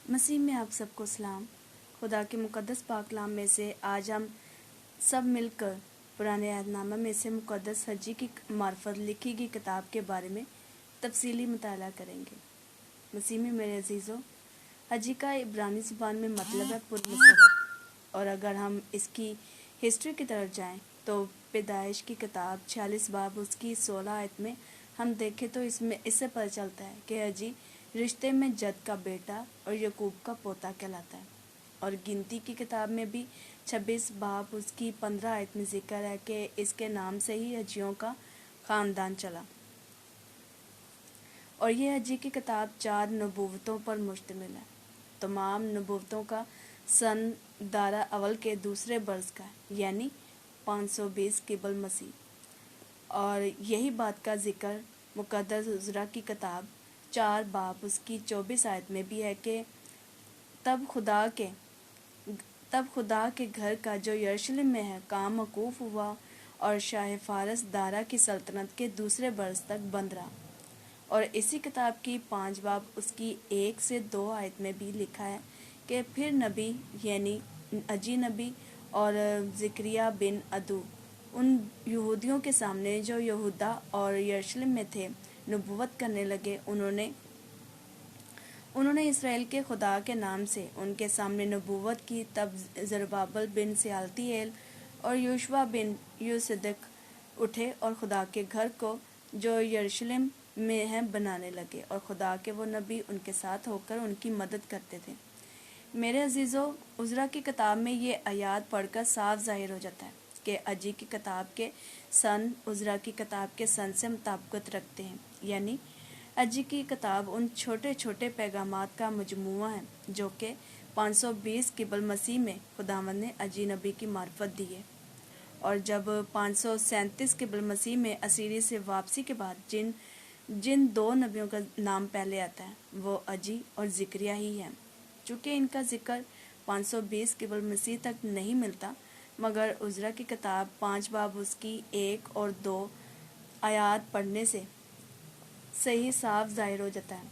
مسیح میں آپ سب کو سلام۔ خدا کے مقدس پاک کلام میں سے آج ہم سب مل کر پرانے عہد نامہ میں سے مقدس حجی کی معرفت لکھی گئی کتاب کے بارے میں تفصیلی مطالعہ کریں گے۔ مسیح میں میرے عزیزو، حجی کا عبرانی زبان میں مطلب ہے پرمسرت، اور اگر ہم اس کی ہسٹری کی طرف جائیں تو پیدائش کی کتاب 46 باب اس کی 16 آیت میں ہم دیکھیں تو اس سے پتہ چلتا ہے کہ حجی رشتے میں جد کا بیٹا اور یعقوب کا پوتا کہلاتا ہے، اور گنتی کی کتاب میں بھی 26 باب اس کی 15 آیت میں ذکر ہے کہ اس کے نام سے ہی حجیوں کا خاندان چلا، اور یہ حجی کی کتاب 4 نبوتوں پر مشتمل ہے۔ تمام نبوتوں کا سن دارہ اول کے دوسرے برس کا ہے، یعنی 520 قبل مسیح، اور یہی بات کا ذکر مقدس عزرا کی کتاب 4 باب اس کی 24 آیت میں بھی ہے کہ تب خدا کے گھر کا جو یروشلم میں ہے کام موقوف ہوا، اور شاہ فارس دارا کی سلطنت کے دوسرے برس تک بند رہا۔ اور اسی کتاب کی 5 باب اس کی 1 سے 2 آیت میں بھی لکھا ہے کہ پھر نبی یعنی حجی نبی اور زکریا بن ادو ان یہودیوں کے سامنے جو یہودا اور یروشلم میں تھے نبوت کرنے لگے۔ انہوں نے اسرائیل کے خدا کے نام سے ان کے سامنے نبوت کی۔ تب زربابل بن سیالتیل اور یوشوا بن یوصدق اٹھے اور خدا کے گھر کو جو یروشلم میں ہے بنانے لگے، اور خدا کے وہ نبی ان کے ساتھ ہو کر ان کی مدد کرتے تھے۔ میرے عزیزو، عزرا کی کتاب میں یہ آیات پڑھ کر صاف ظاہر ہو جاتا ہے کہ حجی کی کتاب کے سن عزرا کی کتاب کے سن سے مطابقت رکھتے ہیں، یعنی حجی کی کتاب ان چھوٹے چھوٹے پیغامات کا مجموعہ ہے جو کہ 520 قبل مسیح میں خداوند نے حجی نبی کی معرفت دی ہے، اور جب 537 قبل مسیح میں اسیری سے واپسی کے بعد جن 2 نبیوں کا نام پہلے آتا ہے وہ حجی اور زکریا ہی ہیں۔ چونکہ ان کا ذکر 520 قبل مسیح تک نہیں ملتا، مگر عزرا کی کتاب 5 باب اس کی 1 اور 2 آیات پڑھنے سے صحیح صاف ظاہر ہو جاتا ہے،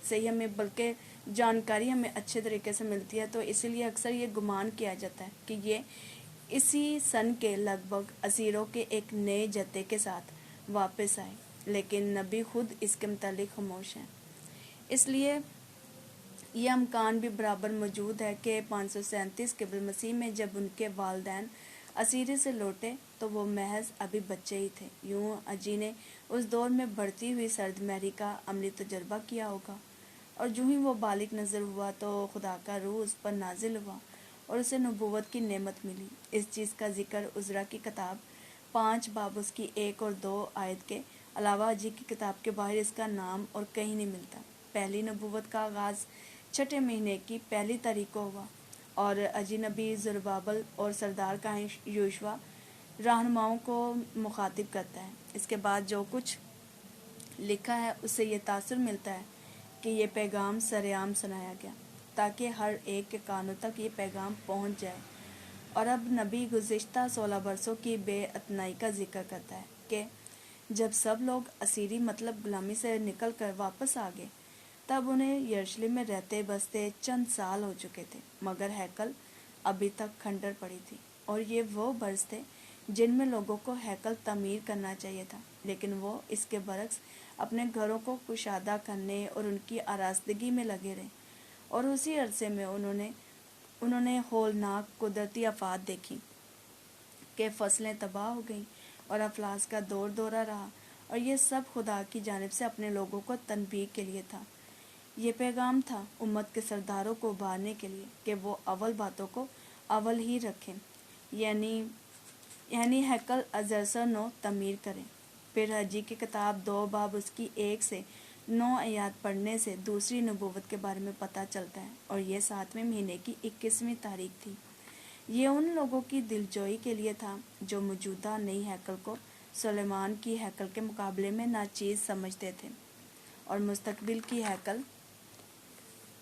صحیح ہمیں بلکہ جانکاری ہمیں اچھے طریقے سے ملتی ہے۔ تو اسی لیے اکثر یہ گمان کیا جاتا ہے کہ یہ اسی سن کے لگ بھگ اسیروں کے ایک نئے جتے کے ساتھ واپس آئے، لیکن نبی خود اس کے متعلق خاموش ہیں۔ اس لیے یہ امکان بھی برابر موجود ہے کہ 537 قبل مسیح میں جب ان کے والدین اسیری سے لوٹے تو وہ محض ابھی بچے ہی تھے۔ یوں حجی نے اس دور میں بڑھتی ہوئی سرد مہری کا عملی تجربہ کیا ہوگا، اور جو ہی وہ بالغ نظر ہوا تو خدا کا روح اس پر نازل ہوا اور اسے نبوت کی نعمت ملی۔ اس چیز کا ذکر عزرا کی کتاب 5 باب اس کی 1 اور 2 آیت کے علاوہ حجی کی کتاب کے باہر اس کا نام اور کہیں نہیں ملتا۔ پہلی نبوت کا آغاز 6 مہینے کی 1 تاریخ کو ہوا، اور حجی نبی زربابل اور سردار کاہن یوشوا رہنماؤں کو مخاطب کرتا ہے۔ اس کے بعد جو کچھ لکھا ہے اس سے یہ تاثر ملتا ہے کہ یہ پیغام سرعام سنایا گیا تاکہ ہر ایک کے کانوں تک یہ پیغام پہنچ جائے۔ اور اب نبی گزشتہ 16 برسوں کی بے اطمینانی کا ذکر کرتا ہے کہ جب سب لوگ اسیری مطلب غلامی سے نکل کر واپس آ گئے تب انہیں یروشلم میں رہتے بستے چند سال ہو چکے تھے، مگر ہیکل ابھی تک کھنڈر پڑی تھی، اور یہ وہ برس تھے جن میں لوگوں کو ہیکل تعمیر کرنا چاہیے تھا، لیکن وہ اس کے برعکس اپنے گھروں کو کشادہ کرنے اور ان کی آراستگی میں لگے رہے، اور اسی عرصے میں انہوں نے ہولناک قدرتی آفات دیکھی کہ فصلیں تباہ ہو گئیں اور افلاس کا دورہ رہا، اور یہ سب خدا کی جانب سے اپنے لوگوں کو تنبیہ کے لیے تھا۔ یہ پیغام تھا امت کے سرداروں کو ابھارنے کے لیے کہ وہ اول باتوں کو اول ہی رکھیں، یعنی ہیکل ازسر نو تعمیر کریں۔ پھر حجی کی کتاب 2 باب اس کی 1 سے 9 آیات پڑھنے سے دوسری نبوت کے بارے میں پتہ چلتا ہے، اور یہ 7ویں مہینے کی 21ویں تاریخ تھی۔ یہ ان لوگوں کی دلجوئی کے لیے تھا جو موجودہ نئی ہیکل کو سلیمان کی ہیکل کے مقابلے میں ناچیز سمجھتے تھے، اور مستقبل کی ہیکل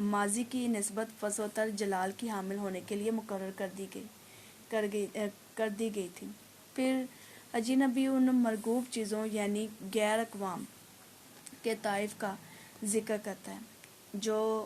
ماضی کی نسبت فزونتر جلال کی حامل ہونے کے لیے مقرر کر دی گئی تھی۔ پھر حجی نبی ان مرغوب چیزوں یعنی غیر اقوام کے طائف کا ذکر کرتا ہے جو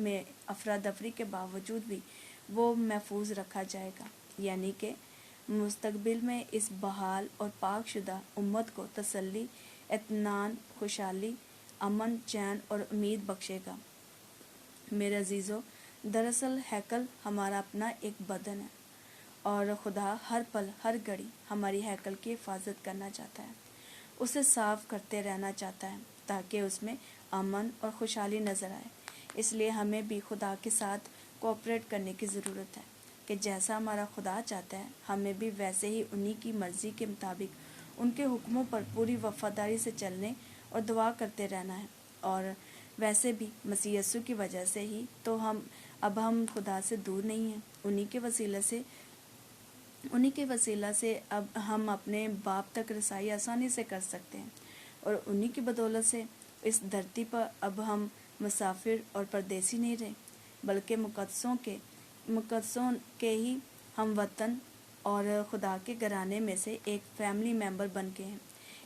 میں افراتفری کے باوجود بھی وہ محفوظ رکھا جائے گا، یعنی کہ مستقبل میں اس بحال اور پاک شدہ امت کو تسلی، اطمینان، خوشحالی، امن، چین اور امید بخشے گا۔ میرے عزیزو، دراصل ہیکل ہمارا اپنا ایک بدن ہے، اور خدا ہر پل ہر گھڑی ہماری ہیکل کی حفاظت کرنا چاہتا ہے، اسے صاف کرتے رہنا چاہتا ہے تاکہ اس میں امن اور خوشحالی نظر آئے۔ اس لیے ہمیں بھی خدا کے ساتھ کوآپریٹ کرنے کی ضرورت ہے کہ جیسا ہمارا خدا چاہتا ہے ہمیں بھی ویسے ہی انہی کی مرضی کے مطابق ان کے حکموں پر پوری وفاداری سے چلنے اور دعا کرتے رہنا ہے۔ اور ویسے بھی مسیح یسوع کی وجہ سے ہی تو اب ہم خدا سے دور نہیں ہیں، انہی کے وسیلہ سے اب ہم اپنے باپ تک رسائی آسانی سے کر سکتے ہیں، اور انہی کی بدولت سے اس دھرتی پر اب ہم مسافر اور پردیسی نہیں رہے، بلکہ مقدسوں کے ہی ہم وطن اور خدا کے گھرانے میں سے ایک فیملی ممبر بن گئے ہیں۔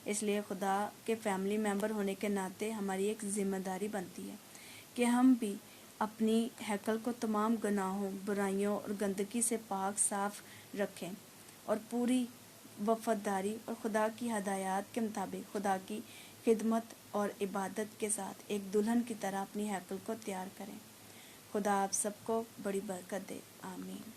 اس لیے خدا کے فیملی ممبر ہونے کے ناطے ہماری ایک ذمہ داری بنتی ہے کہ ہم بھی اپنی ہیکل کو تمام گناہوں، برائیوں اور گندگی سے پاک صاف رکھیں، اور پوری وفاداری اور خدا کی ہدایات کے مطابق خدا کی خدمت اور عبادت کے ساتھ ایک دلہن کی طرح اپنی ہیکل کو تیار کریں۔ خدا آپ سب کو بڑی برکت دے، آمین۔